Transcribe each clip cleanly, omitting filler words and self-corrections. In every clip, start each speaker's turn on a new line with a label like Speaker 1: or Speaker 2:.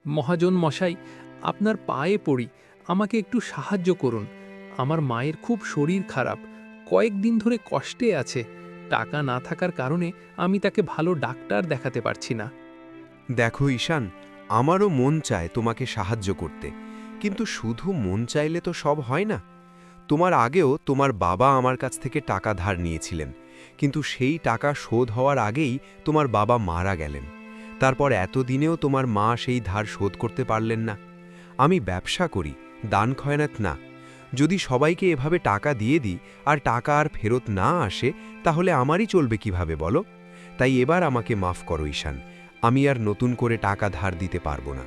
Speaker 1: মহাজন মশাই, আপনার পায়ে পড়ি, আমাকে একটু সাহায্য করুন। আমার মায়ের খুব শরীর খারাপ, কয়েকদিন ধরে কষ্টে আছে। টাকা না থাকার কারণে আমি তাকে ভালো ডাক্তার দেখাতে পারছি না।
Speaker 2: দেখো ঈশান, আমারও মন চায় তোমাকে সাহায্য করতে, কিন্তু শুধু মন চাইলে তো সব হয় না। তোমার আগেও তোমার বাবা আমার কাছ থেকে টাকা ধার নিয়েছিলেন, কিন্তু সেই টাকা শোধ হওয়ার আগেই তোমার বাবা মারা গেলেন। তারপর এতদিনেও তোমার মা সেই ধার শোধ করতে পারলেন না। আমি ব্যবসা করি, দান খয়নাত না। যদি সবাইকে এভাবে টাকা দিয়ে দিই আর টাকা আর ফেরত না আসে, তাহলে আমারই চলবে কিভাবে বলো? তাই এবার আমাকে মাফ করো ঈশান, আমি আর নতুন করে টাকা ধার দিতে পারবো না।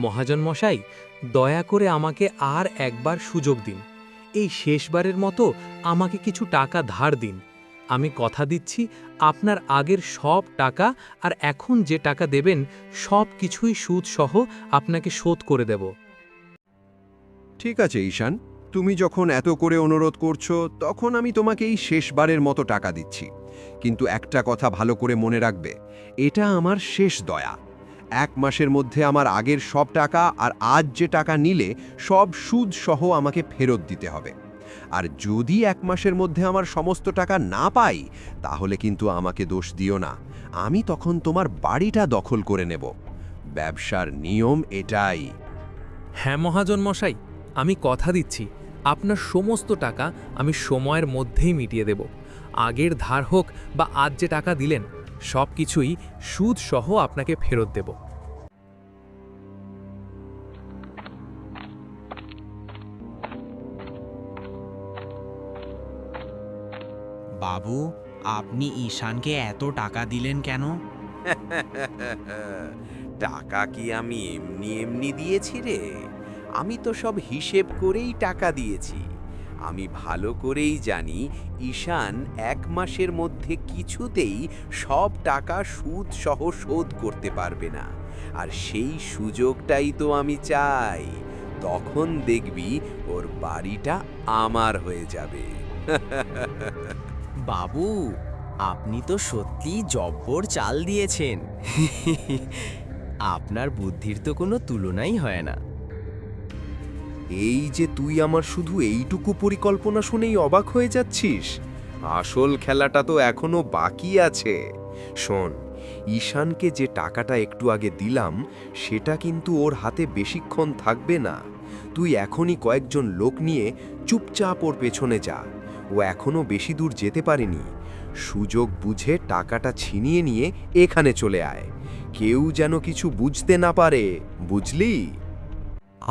Speaker 1: মহাজন মশাই, দয়া করে আমাকে আর একবার সুযোগ দিন। এই শেষবারের মতো আমাকে কিছু টাকা ধার দিন। আমি কথা দিচ্ছি, আপনার আগের সব টাকা আর এখন যে টাকা দেবেন সব কিছুই সুদ সহ আপনাকে শোধ করে দেব।
Speaker 3: ঠিক আছে ঈশান, তুমি যখন এত করে অনুরোধ করছো, তখন আমি তোমাকে এই শেষবারের মতো টাকা দিচ্ছি। কিন্তু একটা কথা ভালো করে মনে রাখবে, এটা আমার শেষ দয়া। 1 মাসের মধ্যে আমার আগের সব টাকা আর আজ যে টাকা নিলে সব সুদ সহ আমাকে ফেরত দিতে হবে। আর যদি 1 মাসের মধ্যে আমার সমস্ত টাকা না পাই, তাহলে কিন্তু আমাকে দোষ দিও না। আমি তখন তোমার বাড়িটা দখল করে নেব। ব্যবসার নিয়ম এটাই।
Speaker 1: হ্যাঁ মহাজন মশাই, আমি কথা দিচ্ছি, আপনার সমস্ত টাকা আমি সময়ের মধ্যেই মিটিয়ে দেব। আগের ধার হোক বা আজ যে টাকা দিলেন, সব কিছুই সুদ সহ আপনাকে ফেরত দেব।
Speaker 4: বাবু, আপনি ঈশানকে এত টাকা দিলেন কেন?
Speaker 2: টাকা কি আমি এমনি এমনি দিয়েছি রে? আমি তো সব হিসেব করেই টাকা দিয়েছি। আমি ভালো করেই জানি ঈশান 1 মাসের মধ্যে কিছুতেই সব টাকা সুদ সহ শোধ করতে পারবে না। আর সেই সুযোগটাই তো আমি চাই। তখন দেখবি ওর বাড়িটা আমার হয়ে যাবে।
Speaker 4: বাবু, আপনি তো সত্যিই জব্বর চাল দিয়েছেন। আপনার বুদ্ধির তো কোনো তুলনাই হয় না।
Speaker 2: এই যে তুই আমার শুধু এইটুকু পরিকল্পনা শুনেই অবাক হয়ে যাচ্ছিস, আসল খেলাটা তো এখনো বাকি আছে। শোন, ঈশানকে যে টাকাটা একটু আগে দিলাম, সেটা কিন্তু ওর হাতে বেশিক্ষণ থাকবে না। তুই এখনই কয়েকজন লোক নিয়ে চুপচাপ ওর পেছনে যা। ও এখনো বেশি দূর যেতে পারেনি। সুযোগ বুঝে টাকাটা ছিনিয়ে নিয়ে এখানে চলে আয়। কেউ যেন কিছু বুঝতে না পারে, বুঝলি?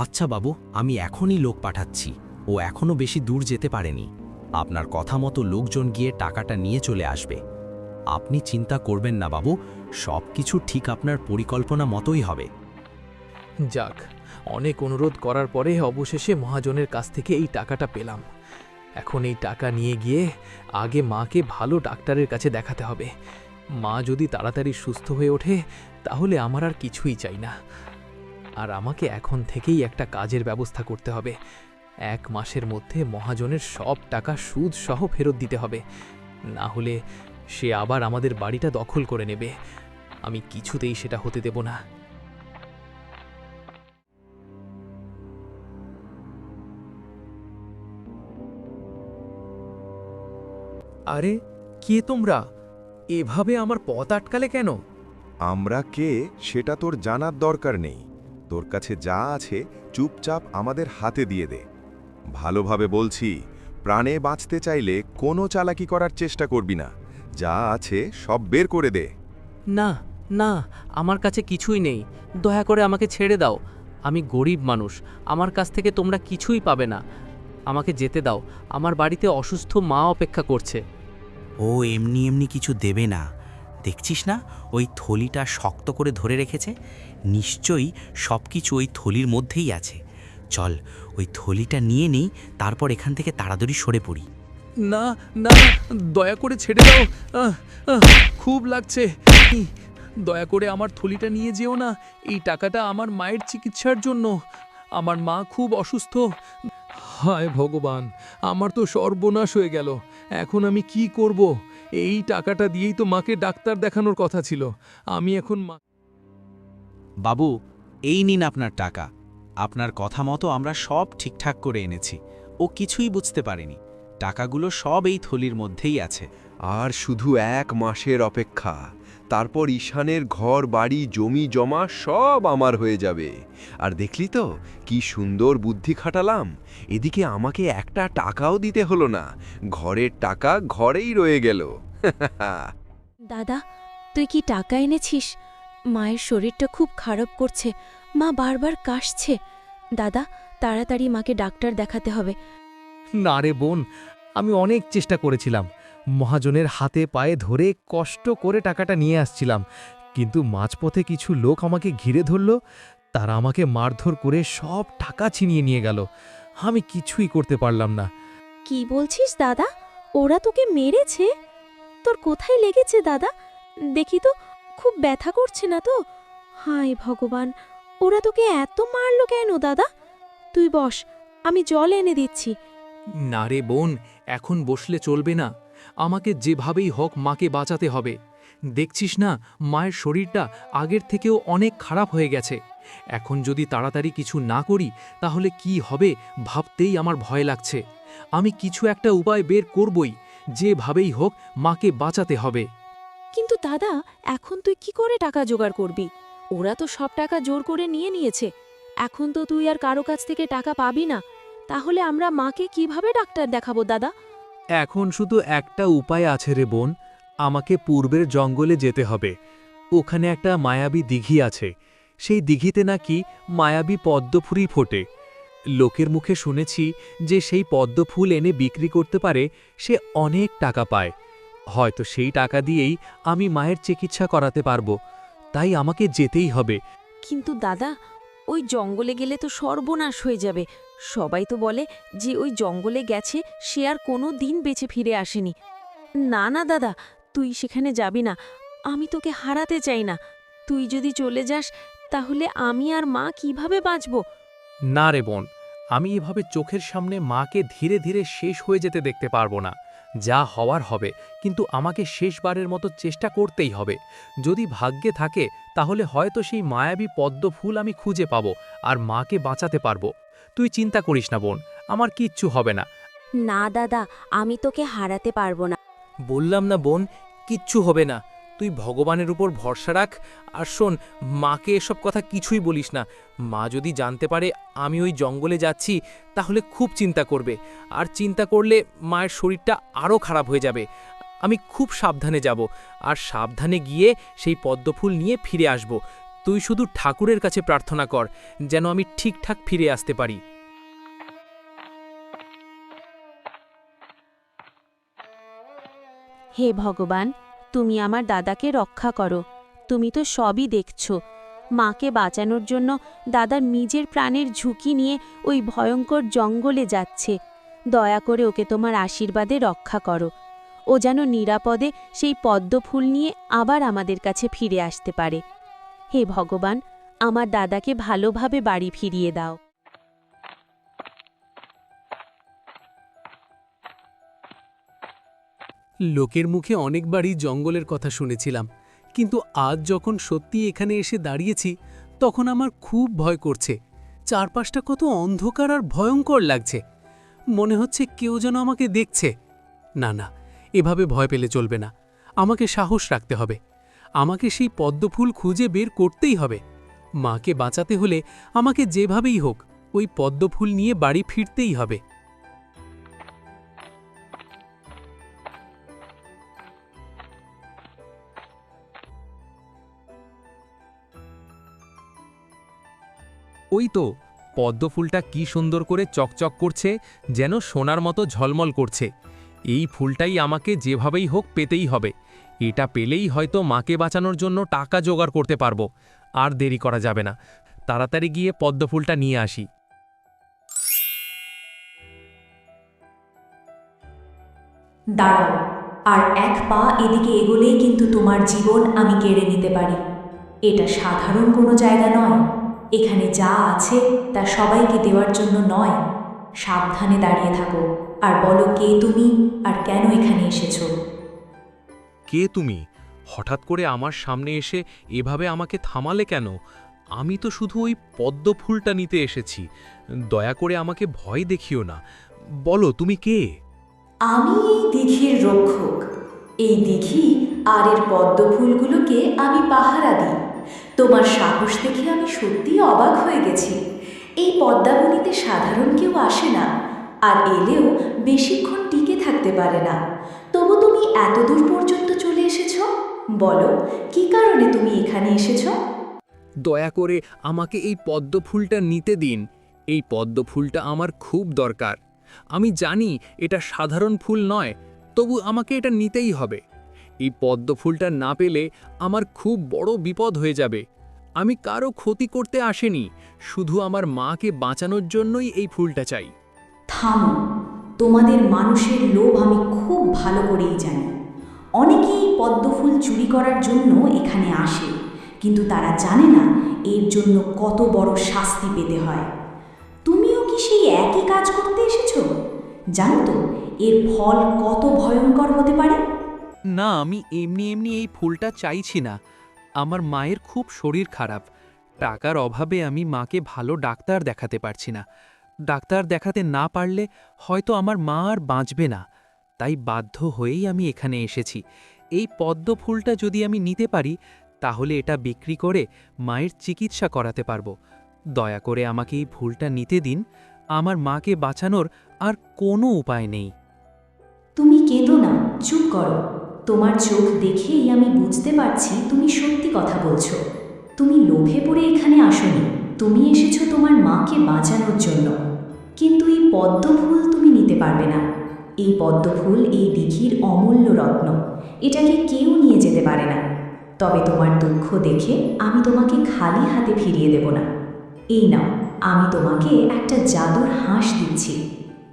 Speaker 4: আচ্ছা বাবু, আমি এখনই লোক পাঠাচ্ছি। ও এখনো বেশি দূর যেতে পারেনি। আপনার কথা মতো লোকজন গিয়ে টাকাটা নিয়ে চলে আসবে। আপনি চিন্তা করবেন না বাবু, সব কিছু ঠিক আপনার পরিকল্পনা মতোই হবে।
Speaker 1: যাক, অনেক অনুরোধ করার পরে অবশেষে মহাজনের কাছ থেকে এই টাকাটা পেলাম। এখন এই টাকা নিয়ে গিয়ে আগে মাকে ভালো ডাক্তারের কাছে দেখাতে হবে। মা যদি তাড়াতাড়ি সুস্থ হয়ে ওঠে, তাহলে আমার আর কিছুই চাই না। আর আমাকে এখন থেকেই একটা কাজের ব্যবস্থা করতে হবে। 1 মাসের মধ্যে মহাজনের সব টাকা সুদ সহ ফেরত দিতে হবে, না হলে সে আবার আমাদের বাড়িটা দখল করে নেবে। আমি কিছুতেই সেটা হতে দেব না। আরে, কে তোমরা? এভাবে আমার পথ আটকালে কেন?
Speaker 5: আমরা কে সেটা তোর জানার দরকার নেই। তোর কাছে যা আছে চুপচাপ আমাদের হাতে দিয়ে দে। ভালোভাবে বলছি, প্রাণে বাঁচতে চাইলে কোনো চালাকি করার চেষ্টা করবি না। যা আছে সব বের করে দে।
Speaker 1: না না, আমার কাছে কিছুই নেই। দয়া করে আমাকে ছেড়ে দাও। আমি গরিব মানুষ, আমার কাছ থেকে তোমরা কিছুই পাবে না। আমাকে যেতে দাও, আমার বাড়িতে অসুস্থ মা অপেক্ষা করছে।
Speaker 4: ও এমনি এমনি কিছু দেবে না। দেখছিস না, ওই থলিটা শক্ত করে ধরে রেখেছে। নিশ্চয়ই সব কিছু ওই থলির মধ্যেই আছে। চল, ওই থলিটা নিয়ে নেই, তারপর এখান থেকে তাড়াতাড়ি সরে পড়ি।
Speaker 1: না না, দয়া করে ছেড়ে দাও। আহ, আহ, খুব লাগছে। দয়া করে আমার থলিটা নিয়ে যেও না। এই টাকাটা আমার মায়ের চিকিৎসার জন্য। আমার মা খুব অসুস্থ। হায় ভগবান, আমার তো সর্বনাশ হয়ে গেল। এখন আমি কি করব? এই টাকাটা দিয়েই তো মাকে ডাক্তার দেখানোর কথা ছিল। আমি এখন
Speaker 4: বাবু,
Speaker 6: এই নিন আপনার টাকা। আপনার কথা মতো আমরা সব ঠিকঠাক করে এনেছি। ও কিছুই বুঝতে পারেনি। টাকাগুলো সব এই থলির মধ্যেই আছে।
Speaker 2: আর শুধু 1 মাসের অপেক্ষা, তারপর ঈশানের ঘর বাড়ি জমি জমা সব আমার হয়ে যাবে। আর দেখলি তো কি সুন্দর বুদ্ধি খাটালাম, এদিকে আমাকে একটা টাকাও দিতে হলো না, ঘরের টাকা ঘরেই রয়ে গেল।
Speaker 7: দাদা, তুই কি টাকা এনেছিস? মায়ের শরীরটা খুব খারাপ করছে, মা বারবার কাশছে। দাদা, তাড়াতাড়ি মাকে ডাক্তার দেখাতে হবে।
Speaker 1: না রে বোন, আমি অনেক চেষ্টা করেছিলাম। মহাজনের হাতে পায়ে ধরে কষ্ট করে টাকাটা নিয়ে আসছিলাম, কিন্তু মাঝপথে কিছু লোক আমাকে ঘিরে ধরল। তারা আমাকে মারধর করে সব টাকা ছিনিয়ে নিয়ে গেল। আমি কিছুই করতে পারলাম না।
Speaker 7: কি বলছিস দাদা? ওরা তোকে মেরেছে? তোর কোথায় লেগেছে দাদা? দেখি তো, খুব ব্যথা করছে না তো? হায় ভগবান, ওরা তোকে এত মারলো কেন দাদা? তুই বস, আমি জল এনে দিচ্ছি।
Speaker 1: না রে বোন, এখন বসলে চলবে না। আমাকে যেভাবেই হোক মাকে বাঁচাতে হবে। দেখছিস না, মায়ের শরীরটা আগের থেকেও অনেক খারাপ হয়ে গেছে। এখন যদি তাড়াতাড়ি কিছু না করি তাহলে কি হবে ভাবতেই আমার ভয় লাগছে। আমি কিছু একটা উপায় বের করবই, যেভাবেই হোক মাকে বাঁচাতে হবে।
Speaker 7: কিন্তু দাদা, এখন তুই কি করে টাকা জোগাড় করবি? ওরা তো সব টাকা জোর করে নিয়ে নিয়েছে। এখন তো তুই আর কারো কাছ থেকে টাকা পাবি না। তাহলে আমরা মাকে কিভাবে ডাক্তার দেখাবো দাদা?
Speaker 1: এখন শুধু একটা উপায় আছে রে বোন, আমাকে পূর্বের জঙ্গলে যেতে হবে। ওখানে একটা মায়াবী দিঘি আছে। সেই দিঘিতে নাকি মায়াবী পদ্মফুলই ফোটে। লোকের মুখে শুনেছি যে সেই পদ্মফুল এনে বিক্রি করতে পারে সে অনেক টাকা পায়। হয়তো সেই টাকা দিয়েই আমি মায়ের চিকিৎসা করাতে পারবো। তাই আমাকে যেতেই হবে।
Speaker 7: কিন্তু দাদা, ওই জঙ্গলে গেলে তো সর্বনাশ হয়ে যাবে। সবাই তো বলে যে ওই জঙ্গলে গেছে সে আর কোনো দিন বেঁচে ফিরে আসেনি। না না দাদা, তুই সেখানে যাবি না। আমি তোকে হারাতে চাই না। তুই যদি চলে যাস তাহলে আমি আর মা কিভাবে বাঁচব?
Speaker 1: না রে বোন, আমি এভাবে চোখের সামনে মাকে ধীরে ধীরে শেষ হয়ে যেতে দেখতে পারবো না। যা হওয়ার হবে, কিন্তু আমাকে শেষবারের মতো চেষ্টা করতেই হবে। যদি ভাগ্যে থাকে তাহলে হয়তো সেই মায়াবী পদ্ম ফুল আমি খুঁজে পাবো আর মাকে বাঁচাতে পারবো। তুই চিন্তা করিস না বোন, আমার কিচ্ছু হবে না।
Speaker 7: না দাদা, আমি তোকে হারাতে পারবো না।
Speaker 1: বললাম না বোন, কিচ্ছু হবে না। তুই ভগবানের উপর ভরসা রাখ। আর শোন, মাকে এসব কথা কিছুই বলিস না। মা যদি জানতে পারে আমি ওই জঙ্গলে যাচ্ছি তাহলে খুব চিন্তা করবে। আর চিন্তা করলে মায়ের শরীরটা আরও খারাপ হয়ে যাবে। আমি খুব সাবধানে যাব, আর সাবধানে গিয়ে সেই পদ্মফুল নিয়ে ফিরে আসব। তুই শুধু ঠাকুরের কাছে প্রার্থনা কর যেন আমি ঠিকঠাক ফিরে আসতে পারি।
Speaker 7: হে ভগবান, তুমি আমার দাদাকে রক্ষা করো। তুমি তো সবই দেখছো। মাকে বাঁচানোর জন্য দাদা নিজের প্রাণের ঝুঁকি নিয়ে ওই ভয়ঙ্কর জঙ্গলে যাচ্ছে। দয়া করে ওকে তোমার আশীর্বাদে রক্ষা করো। ও যেন নিরাপদে সেই পদ্মফুল নিয়ে আবার আমাদের কাছে ফিরে আসতে পারে। হে ভগবান, আমার দাদাকে ভালোভাবে বাড়ি ফিরিয়ে দাও।
Speaker 1: লোকের মুখে অনেকবারই জঙ্গলের কথা শুনেছিলাম, কিন্তু আজ যখন সত্যি এখানে এসে দাঁড়িয়েছি তখন আমার খুব ভয় করছে। চারপাশটা কত অন্ধকার আর ভয়ঙ্কর লাগছে। মনে হচ্ছে কেউ যেন আমাকে দেখছে। না না, এভাবে ভয় পেলে চলবে না। আমাকে সাহস রাখতে হবে। আমাকে সেই পদ্মফুল খুঁজে বের করতেই হবে। মাকে বাঁচাতে হলে আমাকে যেভাবেই হোক ওই পদ্মফুল নিয়ে বাড়ি ফিরতেই হবে। ওই তো পদ্মফুলটা কি সুন্দর করে চকচক করছে, যেন সোনার মতো ঝলমল করছে। এই ফুলটাই আমাকে যেভাবেই হোক পেতেই হবে। এটা পেলেই হয়তো মাকে বাঁচানোর জন্য টাকা জোগাড় করতে পারবো। আর দেরি করা যাবে না, তাড়াতাড়ি গিয়ে পদ্মফুলটা নিয়ে আসি।
Speaker 8: দাঁড়াও, আর এক পা এদিকে এগোলেই কিন্তু তোমার জীবন আমি কেড়ে নিতে পারি। এটা সাধারণ কোনো জায়গা নয়। এখানে যা আছে তা সবাইকে দেওয়ার জন্য নয়। সাবধানে দাঁড়িয়ে থাকো আর বলো কে তুমি আর কেন এখানে এসেছো।
Speaker 1: কে তুমি? হঠাৎ করে আমার সামনে এসে এভাবে আমাকে থামালে কেন? আমি তো শুধু ওই পদ্ম ফুলটা নিতে এসেছি। দয়া করে আমাকে ভয় দেখিও না। বলো তুমি কে?
Speaker 8: আমি এই দিঘির রক্ষক। এই দিঘি আর এর পদ্ম ফুলগুলোকে আমি পাহারা দিই। তোমার সাহস দেখে আমি সত্যিই অবাক হয়ে গেছি। এই পদ্মাবনীতে সাধারণ কেউ আসে না, আর এলেও বেশিক্ষণ টিকে থাকতে পারে না। তবু তুমি এত দূর পর্যন্ত চলে এসেছ। বলো, কী কারণে তুমি এখানে এসেছ?
Speaker 1: দয়া করে আমাকে এই পদ্ম ফুলটা নিতে দিন। এই পদ্ম ফুলটা আমার খুব দরকার। আমি জানি এটা সাধারণ ফুল নয়, তবু আমাকে এটা নিতেই হবে। এই পদ্ম ফুলটা না পেলে আমার খুব বড় বিপদ হয়ে যাবে। আমি কারো ক্ষতি করতে আসেনি, শুধু আমার মাকে বাঁচানোর জন্যই এই ফুলটা চাই।
Speaker 8: থামো, তোমাদের মানুষের লোভ আমি খুব ভালো করেই জানি। অনেকেই পদ্মফুল চুরি করার জন্য এখানে আসে, কিন্তু তারা জানে না এর জন্য কত বড় শাস্তি পেতে হয়। তুমিও কি সেই একই কাজ করতে এসেছো? জানো তো এর ফল কত ভয়ঙ্কর হতে পারে?
Speaker 1: না, আমি এমনি এমনি এই ফুলটা চাইছি না। আমার মায়ের খুব শরীর খারাপ। টাকার অভাবে আমি মাকে ভালো ডাক্তার দেখাতে পারছি না। ডাক্তার দেখাতে না পারলে হয়তো আমার মা আর বাঁচবে না। তাই বাধ্য হয়েই আমি এখানে এসেছি। এই পদ্ম ফুলটা যদি আমি নিতে পারি, তাহলে এটা বিক্রি করে মায়ের চিকিৎসা করাতে পারবো। দয়া করে আমাকে এই ফুলটা নিতে দিন। আমার মাকে বাঁচানোর আর কোনো উপায় নেই।
Speaker 8: তুমি কেঁদো না, চুপ করো। তোমার চোখ দেখেই আমি বুঝতে পারছি তুমি সত্যি কথা বলছো। তুমি লোভে পড়ে এখানে আসোনি, তুমি এসেছো তোমার মাকে বাঁচানোর জন্য। কিন্তু এই পদ্ম ফুল তুমি নিতে পারবে না। এই পদ্ম ফুল এই দিঘির অমূল্য রত্ন, এটাকে কেউ নিয়ে যেতে পারে না। তবে তোমার দুঃখ দেখে আমি তোমাকে খালি হাতে ফিরিয়ে দেব না। এই নাও, আমি তোমাকে একটা জাদুর হাঁস দিচ্ছি।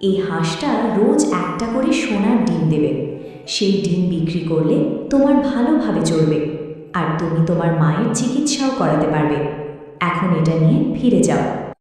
Speaker 8: এই হাঁসটা রোজ একটা করে সোনার ডিম দেবে। সেই ডিম বিক্রি করলে তোমার ভালোভাবে চলবে, আর তুমি তোমার মায়ের চিকিৎসাও করাতে পারবে। এখন এটা নিয়ে ফিরে যাও।